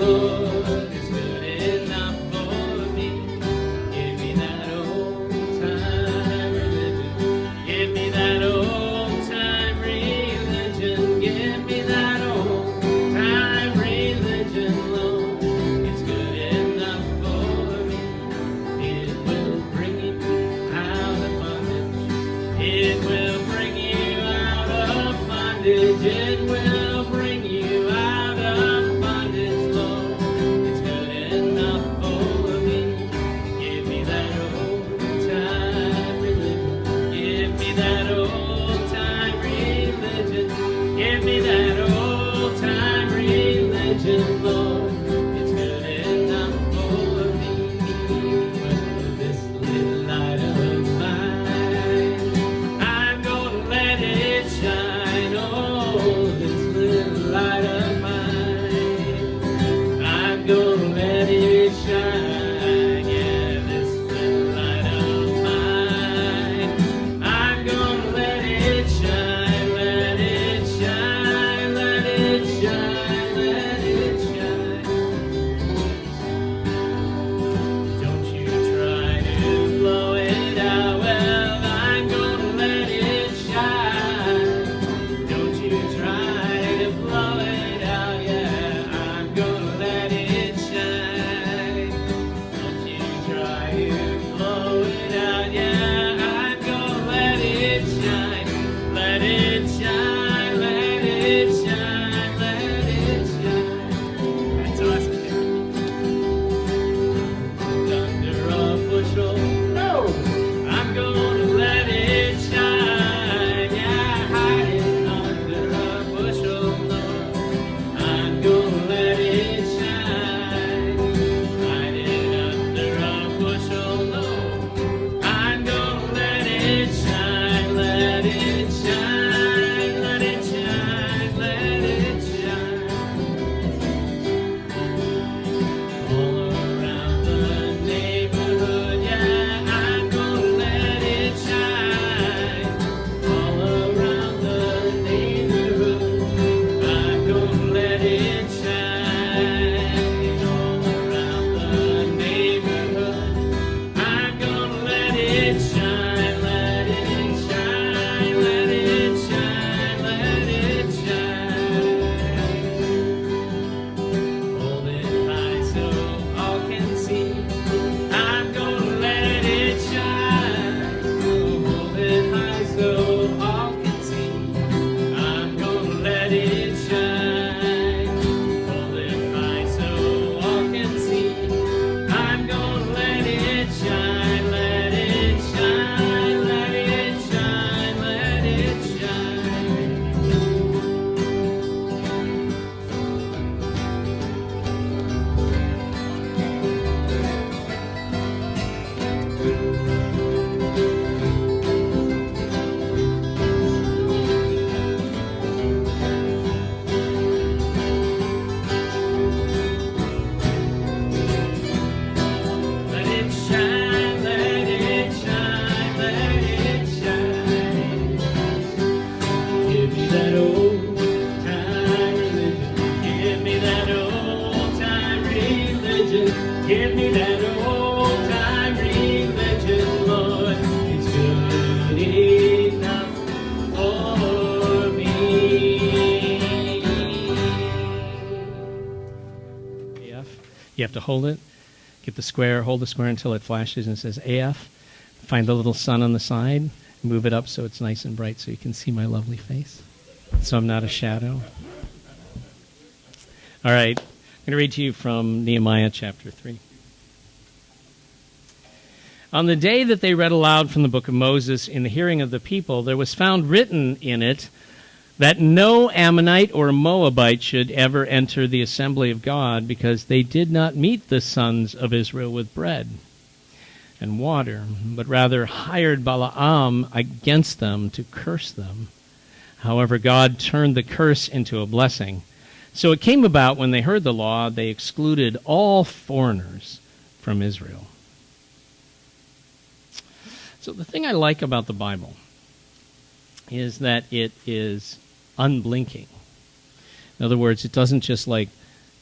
Lord is good enough for me. Give me that old-time religion. Give me that old-time religion. Give me that old-time religion, Lord. It's good enough for me. It will bring you out of bondage. It will bring you out of bondage. It will bring you out of bondage, Lord. It's good enough for me. Give me that old-time religion. Give me that old-time religion. Give me that old-time religion, Lord. It's good enough for me. Well, this little light of mine, I'm gonna let it shine. Oh, this little light of mine, I'm gonna let it shine. Yeah, this little light of mine, I'm gonna let it shine. Let it shine, let it shine, let it shine. Don't you try to blow it out. Well, I'm gonna let it shine. Don't you try to blow it out. Yeah, I'm gonna let it shine. Don't you try to blow it out. Yeah, I'm gonna let it shine. Let it shine, let it shine, let it shine. That's awesome. Under a bushel, no, I'm gonna let it shine. Yeah, hide it under a bushel, no, I'm gonna let it shine. Hide it under a bushel, no, I'm gonna let it shine. Let it shine, let it shine, let it shine. All around the neighborhood, yeah, I'm gonna let it shine. All around the neighborhood, I'm gonna let it shine. All around the neighborhood, I'm gonna let it shine. Let it shine, let it shine, let it shine. Hold it high so all can see. I'm gonna let it shine. Hold it high so all can see. I'm gonna let it shine. Hold it high so all can see. I'm gonna let it shine. Let it shine, let it shine, let it shine. Let it shine, let it shine, let it shine. Give me that old-time religion. Give me that old-time religion. Give me that old-time religion, Lord. It's good enough for me. AF. You have to hold it. Get the square, hold the square until it flashes and says AF. Find the little sun on the side, move it up so it's nice and bright so you can see my lovely face. So I'm not a shadow. All right, I'm going to read to you from Nehemiah chapter 3. On the day that they read aloud from the book of Moses in the hearing of the people, there was found written in it that no Ammonite or Moabite should ever enter the assembly of God, because they did not meet the sons of Israel with bread and water, but rather hired Balaam against them to curse them. However, God turned the curse into a blessing. So it came about, when they heard the law, they excluded all foreigners from Israel. So the thing I like about the Bible is that it is unblinking. In other words, it doesn't just like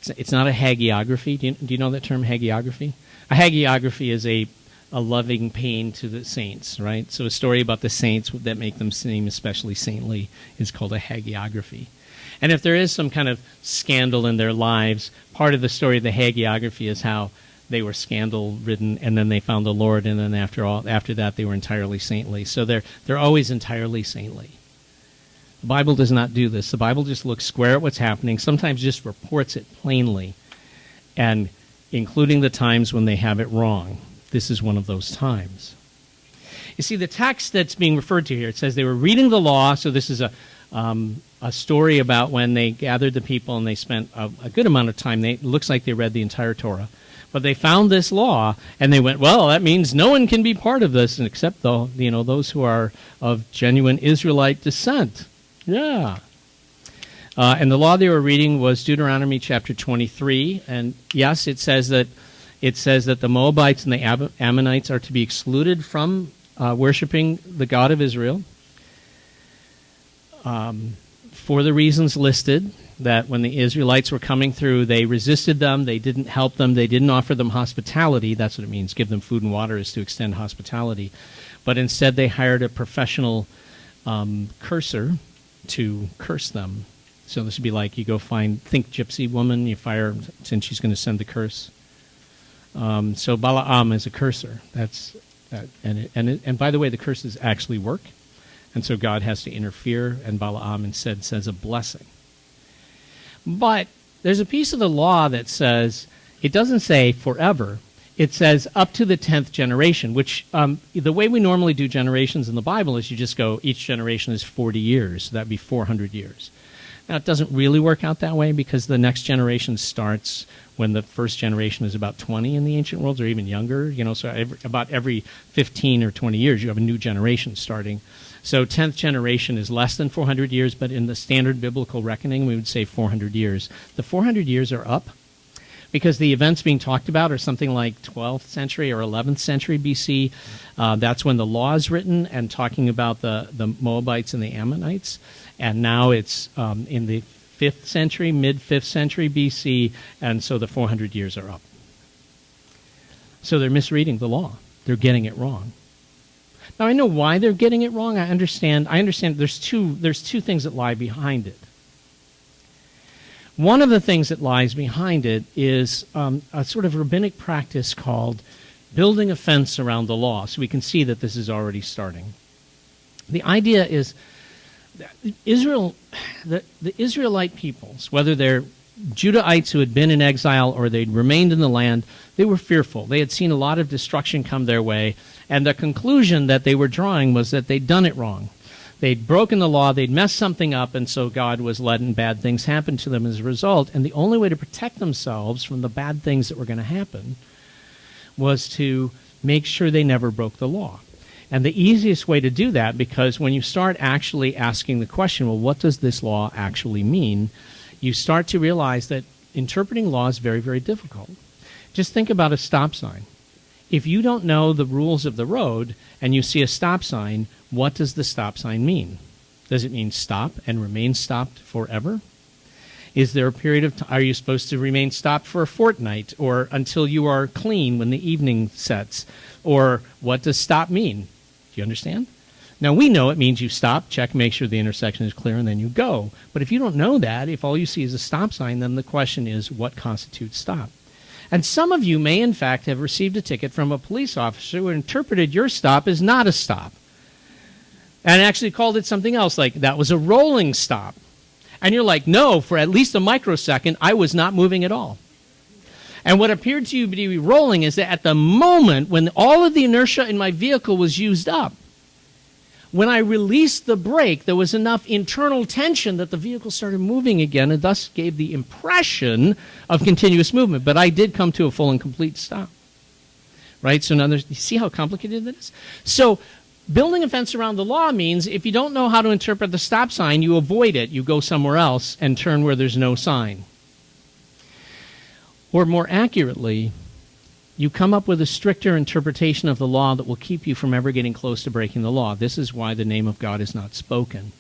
It's not a hagiography. Do you know that term, hagiography? A hagiography is a loving pain to the saints, right? So a story about the saints that make them seem especially saintly is called a hagiography. And if there is some kind of scandal in their lives, part of the story of the hagiography is how they were scandal-ridden, and then they found the Lord, and then after that they were entirely saintly. So they're always entirely saintly. The Bible does not do this. The Bible just looks square at what's happening, sometimes just reports it plainly, and including the times when they have it wrong. This is one of those times. You see, the text that's being referred to here, it says they were reading the law, so this is a story about when they gathered the people and they spent a good amount of time. It looks like they read the entire Torah. But they found this law, and they went, well, that means no one can be part of this except those who are of genuine Israelite descent. Yeah. And the law they were reading was Deuteronomy chapter 23. And yes, it says that the Moabites and the Ammonites are to be excluded from worshiping the God of Israel for the reasons listed, that when the Israelites were coming through, they resisted them, they didn't help them, they didn't offer them hospitality. That's what it means. Give them food and water is to extend hospitality. But instead they hired a professional curser to curse them. So this would be like you go think gypsy woman, you fire since she's going to send the curse. So Balaam is a curser. And by the way, the curses actually work, and so God has to interfere. And Balaam instead says a blessing. But there's a piece of the law that says it doesn't say forever. It says up to the 10th generation, which the way we normally do generations in the Bible is you just go each generation is 40 years. So that'd be 400 years. Now, it doesn't really work out that way because the next generation starts when the first generation is about 20 in the ancient worlds, or even younger. So about every 15 or 20 years, you have a new generation starting. So 10th generation is less than 400 years, but in the standard biblical reckoning, we would say 400 years. The 400 years are up because the events being talked about are something like 12th century or 11th century BC. That's when the law is written and talking about the Moabites and the Ammonites. And now it's in the 5th century, mid-5th century BC, and so the 400 years are up. So they're misreading the law. They're getting it wrong. Now, I know why they're getting it wrong. I understand there's two things that lie behind it. One of the things that lies behind it is a sort of rabbinic practice called building a fence around the law. So we can see that this is already starting. The idea is that the Israelite peoples, whether they're Judahites who had been in exile or they'd remained in the land, they were fearful. They had seen a lot of destruction come their way, and the conclusion that they were drawing was that they'd done it wrong. They'd broken the law, they'd messed something up, and so God was letting bad things happen to them as a result. And the only way to protect themselves from the bad things that were going to happen was to make sure they never broke the law. And the easiest way to do that, because when you start actually asking the question, well, what does this law actually mean? You start to realize that interpreting law is very, very difficult. Just think about a stop sign. If you don't know the rules of the road and you see a stop sign, what does the stop sign mean? Does it mean stop and remain stopped forever? Is there a period of time? Are you supposed to remain stopped for a fortnight or until you are clean when the evening sets? Or what does stop mean? Do you understand? Now, we know it means you stop, check, make sure the intersection is clear, and then you go. But if you don't know that, if all you see is a stop sign, then the question is, what constitutes stop? And some of you may, in fact, have received a ticket from a police officer who interpreted your stop as not a stop and actually called it something else, like that was a rolling stop. And you're like, no, for at least a microsecond, I was not moving at all. And what appeared to you to be rolling is that at the moment when all of the inertia in my vehicle was used up, when I released the brake, there was enough internal tension that the vehicle started moving again and thus gave the impression of continuous movement. But I did come to a full and complete stop. Right? So now you see how complicated that is? So building a fence around the law means if you don't know how to interpret the stop sign, you avoid it. You go somewhere else and turn where there's no sign. Or more accurately, you come up with a stricter interpretation of the law that will keep you from ever getting close to breaking the law. This is why the name of God is not spoken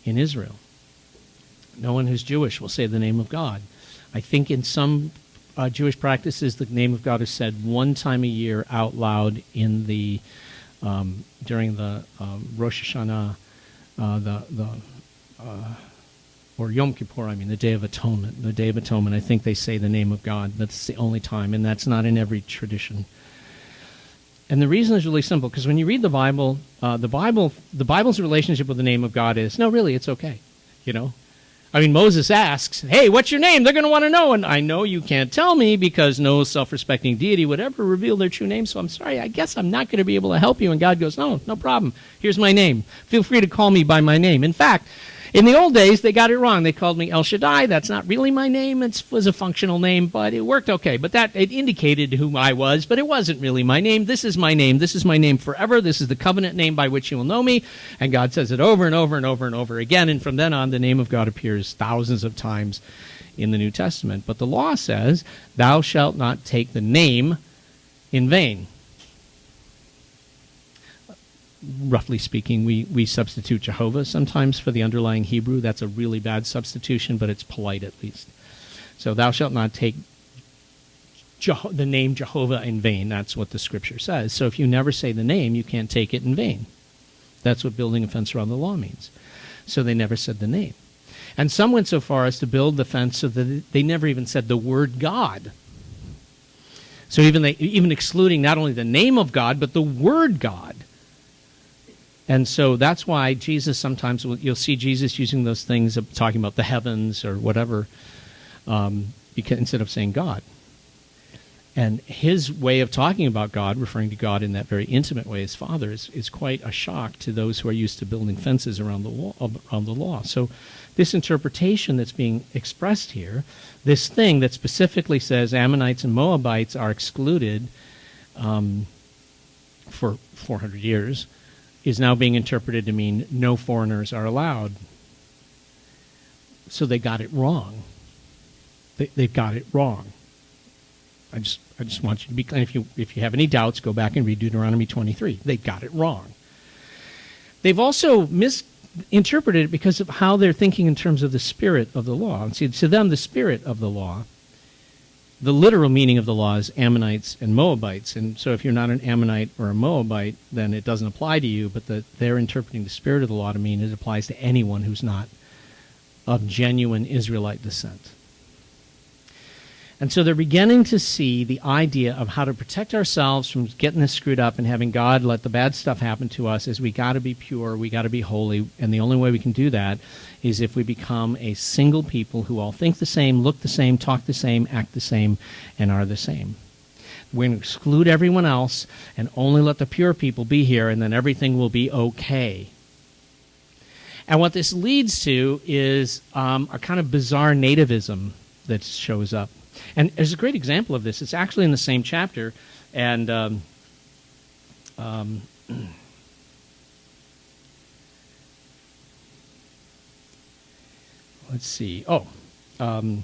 in Israel. No one who's Jewish will say the name of God. I think in some Jewish practices, the name of God is said one time a year out loud in the during the Rosh Hashanah, or Yom Kippur. I mean, the Day of Atonement. The Day of Atonement. I think they say the name of God. That's the only time, and that's not in every tradition. And the reason is really simple, because when you read the Bible's relationship with the name of God is, no, really, it's okay. You know? I mean, Moses asks, hey, what's your name? They're going to want to know. And I know you can't tell me because no self-respecting deity would ever reveal their true name. So I'm sorry, I guess I'm not going to be able to help you. And God goes, no problem. Here's my name. Feel free to call me by my name. In fact, in the old days, they got it wrong. They called me El Shaddai. That's not really my name. It was a functional name, but it worked okay. But it indicated who I was, but it wasn't really my name. This is my name. This is my name forever. This is the covenant name by which you will know me. And God says it over and over and over and over again. And from then on, the name of God appears thousands of times in the New Testament. But the law says, thou shalt not take the name in vain. Roughly speaking, we substitute Jehovah sometimes for the underlying Hebrew. That's a really bad substitution, but it's polite at least. So thou shalt not take the name Jehovah in vain. That's what the Scripture says. So if you never say the name, you can't take it in vain. That's what building a fence around the law means. So they never said the name. And some went so far as to build the fence so that they never even said the word God. So even excluding not only the name of God, but the word God. And so that's why Jesus sometimes, you'll see Jesus using those things, talking about the heavens or whatever, instead of saying God. And his way of talking about God, referring to God in that very intimate way as Father, is quite a shock to those who are used to building fences around the law. So this interpretation that's being expressed here, this thing that specifically says Ammonites and Moabites are excluded for 400 years, is now being interpreted to mean no foreigners are allowed. So they got it wrong. They've got it wrong. I just want you to be clear. If you have any doubts, go back and read Deuteronomy 23. They got it wrong. They've also misinterpreted it because of how they're thinking in terms of the spirit of the law. And see, to them, the spirit of the law, the literal meaning of the law is Ammonites and Moabites. And so if you're not an Ammonite or a Moabite, then it doesn't apply to you. But they're interpreting the spirit of the law to mean it applies to anyone who's not of genuine Israelite descent. And so they're beginning to see the idea of how to protect ourselves from getting this screwed up and having God let the bad stuff happen to us is we got to be pure, we got to be holy, and the only way we can do that is if we become a single people who all think the same, look the same, talk the same, act the same, and are the same. We're going to exclude everyone else and only let the pure people be here, and then everything will be okay. And what this leads to is a kind of bizarre nativism that shows up. And there's a great example of this. It's actually in the same chapter. And let's see. In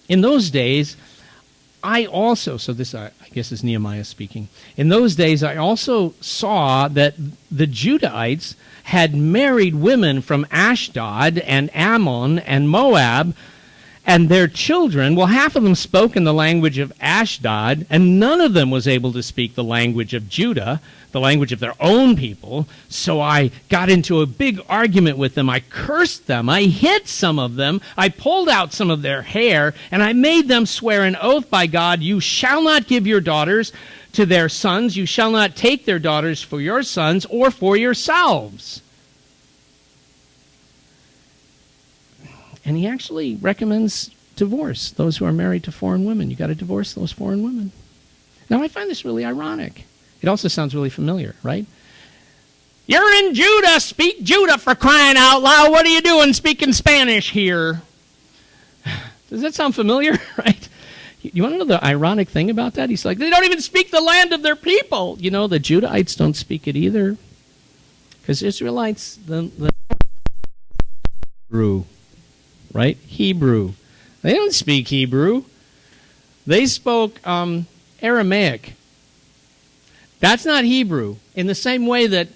those days, I also, so this I guess is Nehemiah speaking. In those days, I also saw that the Judahites had married women from Ashdod and Ammon and Moab, and their children, well, half of them spoke in the language of Ashdod, and none of them was able to speak the language of Judah, the language of their own people. So I got into a big argument with them. I cursed them. I hit some of them. I pulled out some of their hair, and I made them swear an oath by God, you shall not give your daughters to their sons. You shall not take their daughters for your sons or for yourselves. And he actually recommends divorce. Those who are married to foreign women, you got to divorce those foreign women. Now, I find this really ironic. It also sounds really familiar, right? You're in Judah. Speak Judah, for crying out loud. What are you doing speaking Spanish here? Does that sound familiar, right? You want to know the ironic thing about that? He's like, they don't even speak the land of their people. You know, the Judahites don't speak it either. Because Israelites, the Hebrew, right? Hebrew. They don't speak Hebrew. They spoke Aramaic. That's not Hebrew. In the same way that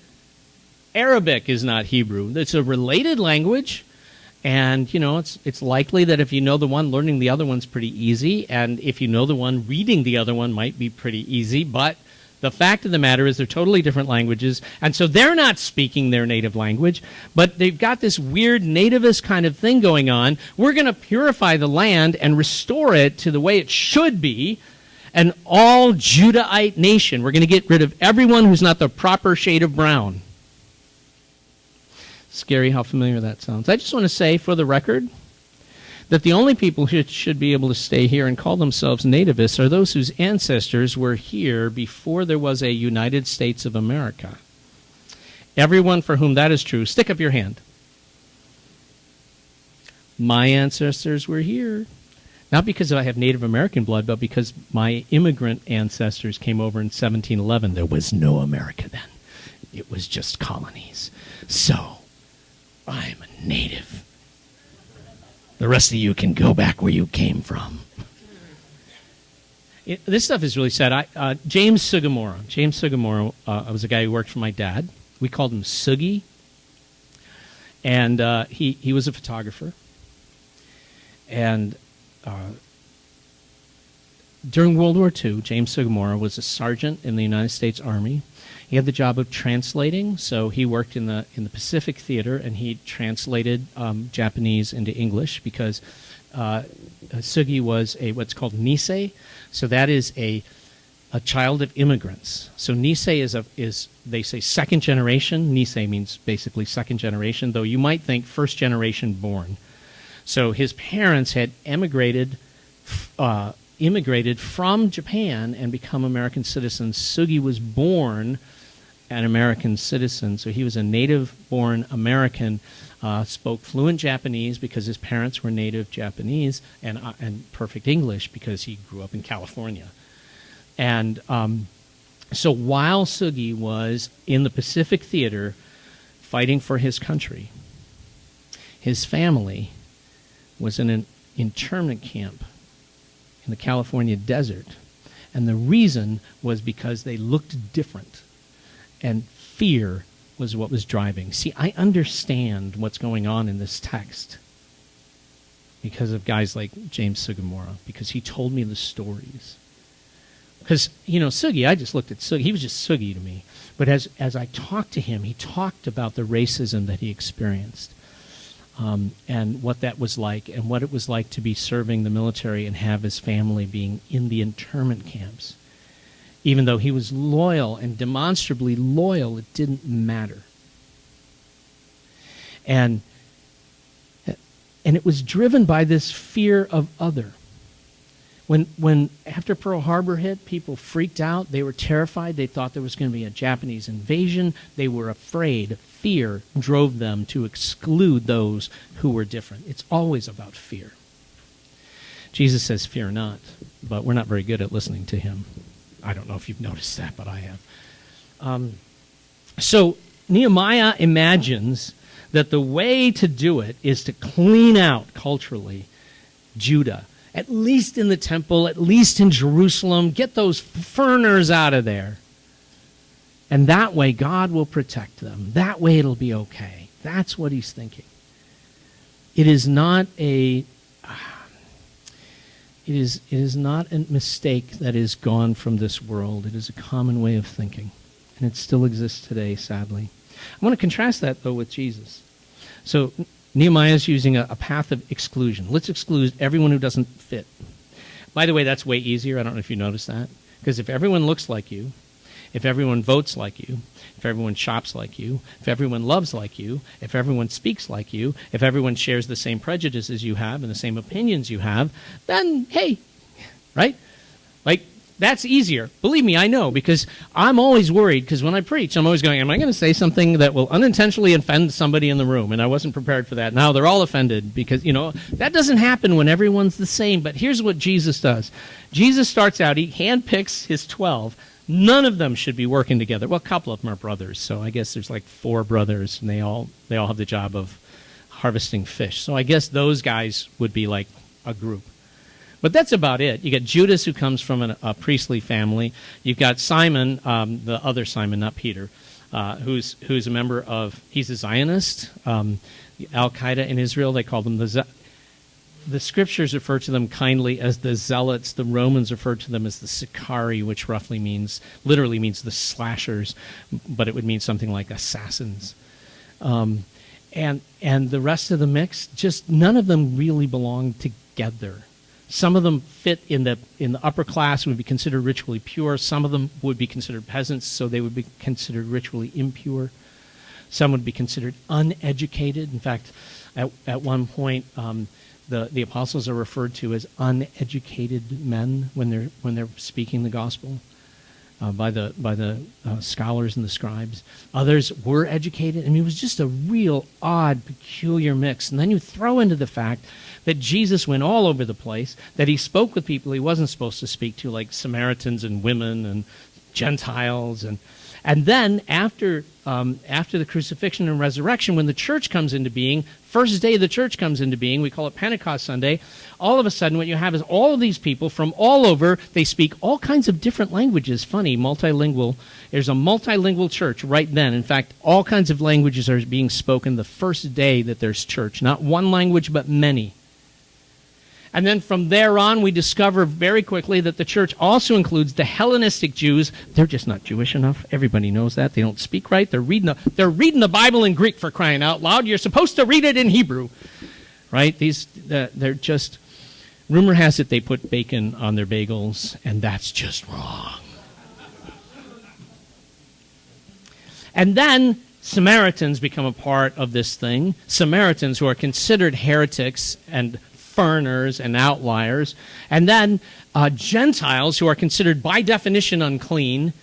Arabic is not Hebrew. It's a related language, And, it's likely that if you know the one, learning the other one's pretty easy. And if you know the one, reading the other one might be pretty easy. But the fact of the matter is they're totally different languages. And so they're not speaking their native language, but they've got this weird nativist kind of thing going on. We're going to purify the land and restore it to the way it should be. An all Judahite nation. We're going to get rid of everyone who's not the proper shade of brown. Scary how familiar that sounds. I just want to say, for the record, that the only people who should be able to stay here and call themselves nativists are those whose ancestors were here before there was a United States of America. Everyone for whom that is true, stick up your hand. My ancestors were here. Not because I have Native American blood, but because my immigrant ancestors came over in 1711. There was no America then. It was just colonies. So, I'm a native. The rest of you can go back where you came from. This stuff is really sad. James Sugimura. James Sugimura was a guy who worked for my dad. We called him Sugi. And he was a photographer. And during World War II, James Sugimura was a sergeant in the United States Army. He had the job of translating, so he worked in the Pacific Theater, and he translated Japanese into English because Sugi was what's called Nisei. So that is a child of immigrants. So Nisei is they say second generation. Nisei means basically second generation, though you might think first generation born. So his parents had immigrated from Japan and become American citizens. Sugi was born an American citizen, so he was a native-born American, spoke fluent Japanese because his parents were native Japanese, and perfect English because he grew up in California. And so while Sugi was in the Pacific Theater fighting for his country, his family was in an internment camp in the California desert. And the reason was because they looked different. And fear was what was driving. See, I understand what's going on in this text because of guys like James Sugimura, because he told me the stories. Because, Sugi, I just looked at Sugi. He was just Sugi to me. But as I talked to him, he talked about the racism that he experienced. And what that was like, and what it was like to be serving the military and have his family being in the internment camps. Even though he was loyal and demonstrably loyal, it didn't matter. And it was driven by this fear of other. When after Pearl Harbor hit, people freaked out. They were terrified. They thought there was going to be a Japanese invasion. They were afraid. Fear drove them to exclude those who were different. It's always about fear. Jesus says, fear not, but we're not very good at listening to him. I don't know if you've noticed that, but I have. So Nehemiah imagines that the way to do it is to clean out culturally Judah. At least in the temple, at least in Jerusalem. Get those foreigners out of there. And that way God will protect them. That way it'll be okay. That's what he's thinking. It is not a mistake that is gone from this world. It is a common way of thinking. And it still exists today, sadly. I want to contrast that, though, with Jesus. So Nehemiah is using a path of exclusion. Let's exclude everyone who doesn't fit. By the way, that's way easier. I don't know if you noticed that. Because if everyone looks like you, if everyone votes like you, if everyone shops like you, if everyone loves like you, if everyone speaks like you, if everyone shares the same prejudices you have and the same opinions you have, then, hey, right? Like, that's easier. Believe me, I know, because I'm always worried, because when I preach, I'm always going, am I going to say something that will unintentionally offend somebody in the room? And I wasn't prepared for that. Now they're all offended, because, that doesn't happen when everyone's the same. But here's what Jesus does. Jesus starts out, he handpicks his 12. None of them should be working together. Well, a couple of them are brothers, so I guess there's like 4 brothers, and they all have the job of harvesting fish. So I guess those guys would be like a group. But that's about it. You got Judas, who comes from a priestly family. You've got Simon, the other Simon, not Peter, who's a member of, he's a Zionist. Al-Qaeda in Israel, they call them the scriptures refer to them kindly as the zealots. The Romans refer to them as the Sicarii, which literally means the slashers, but it would mean something like assassins. And the rest of the mix, just none of them really belong together. Some of them fit in the upper class and would be considered ritually pure. Some of them would be considered peasants, so they would be considered ritually impure. Some would be considered uneducated. In fact, at one point, the apostles are referred to as uneducated men when they're speaking the gospel by the scholars and the scribes. Others were educated. I mean, it was just a real odd, peculiar mix. And then you throw into the fact that Jesus went all over the place, that he spoke with people he wasn't supposed to speak to, like Samaritans and women and Gentiles, and then after the crucifixion and resurrection, when the church comes into being, first day the church comes into being, we call it Pentecost Sunday, all of a sudden what you have is all of these people from all over, they speak all kinds of different languages. Funny, multilingual. There's a multilingual church right then. In fact, all kinds of languages are being spoken the first day that there's church. Not one language, but many. And then from there on, we discover very quickly that the church also includes the Hellenistic Jews. They're just not Jewish enough. Everybody knows that. They don't speak right. They're reading the Bible in Greek, for crying out loud. You're supposed to read it in Hebrew, right? They're just. Rumor has it they put bacon on their bagels, and that's just wrong. And then Samaritans become a part of this thing. Samaritans who are considered heretics and foreigners and outliers, and then Gentiles who are considered by definition unclean,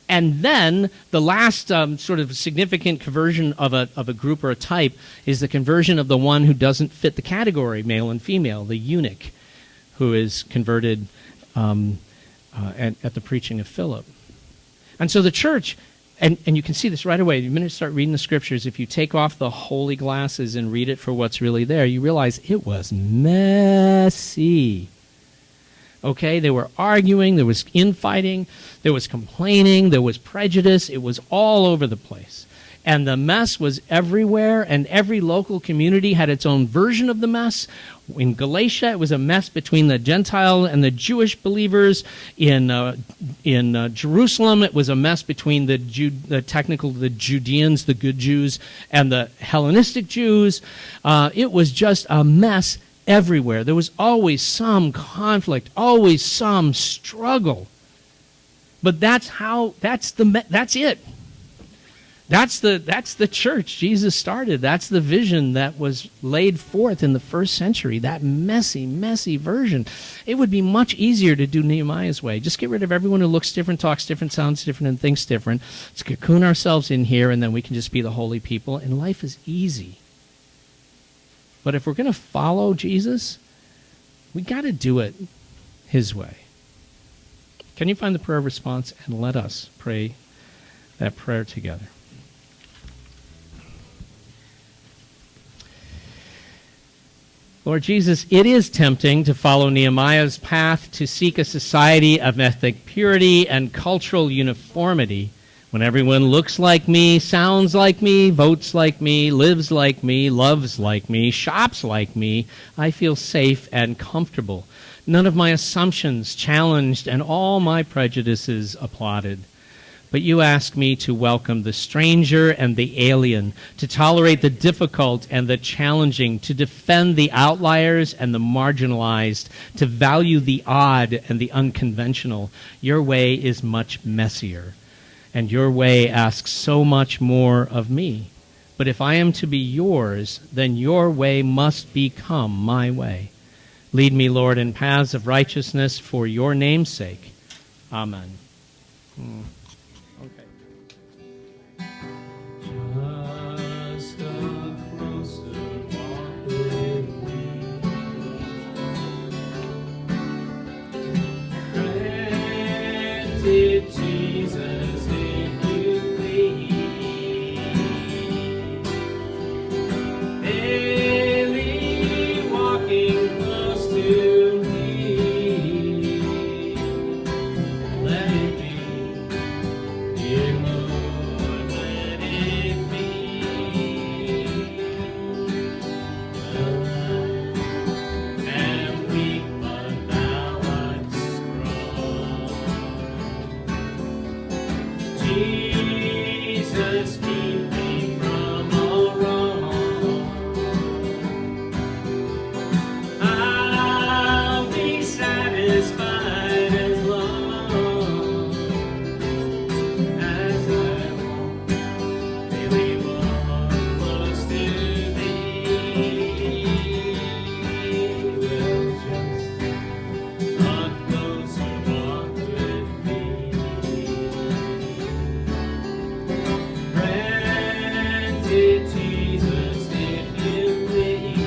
and then the last sort of significant conversion of a group or a type is the conversion of the one who doesn't fit the category, male and female, the eunuch, who is converted at the preaching of Philip. And so the church, and you can see this right away, the minute you start reading the scriptures, if you take off the holy glasses and read it for what's really there, you realize it was messy. Okay, they were arguing, there was infighting, there was complaining, there was prejudice, it was all over the place. And the mess was everywhere, and every local community had its own version of the mess. In Galatia, it was a mess between the Gentile and the Jewish believers. In Jerusalem, it was a mess between the Judeans, the good Jews, and the Hellenistic Jews. It was just a mess everywhere. There was always some conflict, always some struggle. But that's it. That's the church Jesus started. That's the vision that was laid forth in the first century, that messy, messy version. It would be much easier to do Nehemiah's way. Just get rid of everyone who looks different, talks different, sounds different, and thinks different. Let's cocoon ourselves in here, and then we can just be the holy people, and life is easy. But if we're going to follow Jesus, we got to do it his way. Can you find the prayer response, and let us pray that prayer together. Lord Jesus, it is tempting to follow Nehemiah's path, to seek a society of ethnic purity and cultural uniformity when everyone looks like me, sounds like me, votes like me, lives like me, loves like me, shops like me. I feel safe and comfortable. None of my assumptions challenged and all my prejudices applauded. But you ask me to welcome the stranger and the alien, to tolerate the difficult and the challenging, to defend the outliers and the marginalized, to value the odd and the unconventional. Your way is much messier, and your way asks so much more of me. But if I am to be yours, then your way must become my way. Lead me, Lord, in paths of righteousness for your name's sake. Amen. Okay. Just a closer walk with me. Granted, Jesus, if you please. Daily walking close to me. Let it be. Dear Lord, let it be. Jesus, keep me from all wrong. I'll be satisfied as long as I walk, really walk close to Thee. Will just a closer walk with Thee. Granted, Jesus, if You please,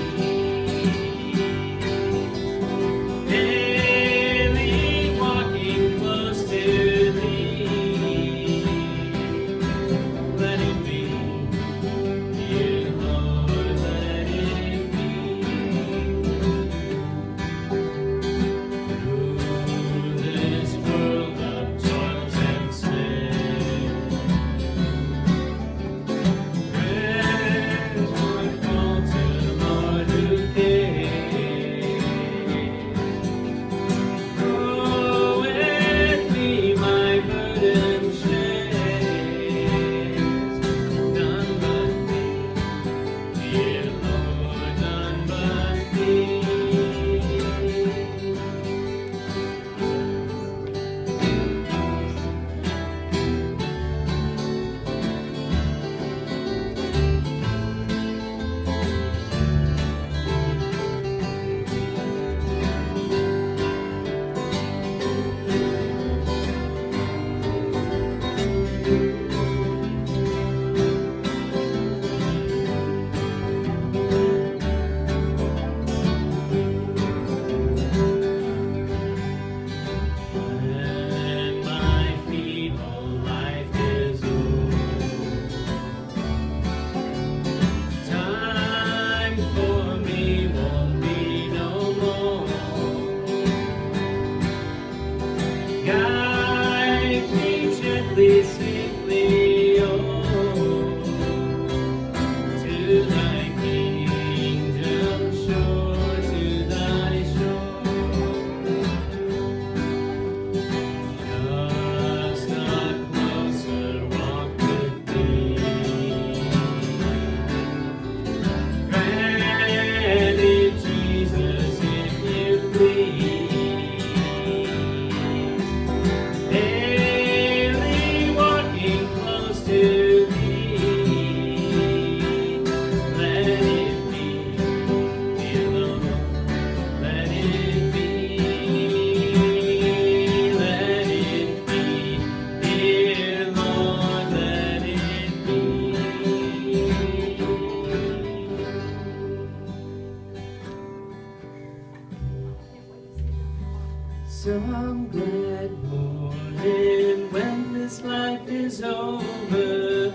daily walking close to Thee. Let it be, dear Lord, let it be. Through this world of toils and sin, grant one falter, Lord, who cares. Go with me, my burden shares. None but Thee, dear Lord, none but Thee. When my feeble life is o'er, time for me won't be no more. Guide me gently, safely, to Thy kingdom shore, to Thy shore. Just a closer walk with Thee. Granted, Jesus, if You please, daily walking close to Thee. Let it be, dear Lord, let it be. Let it be, dear Lord, let it be. Some glad morning when this life is over,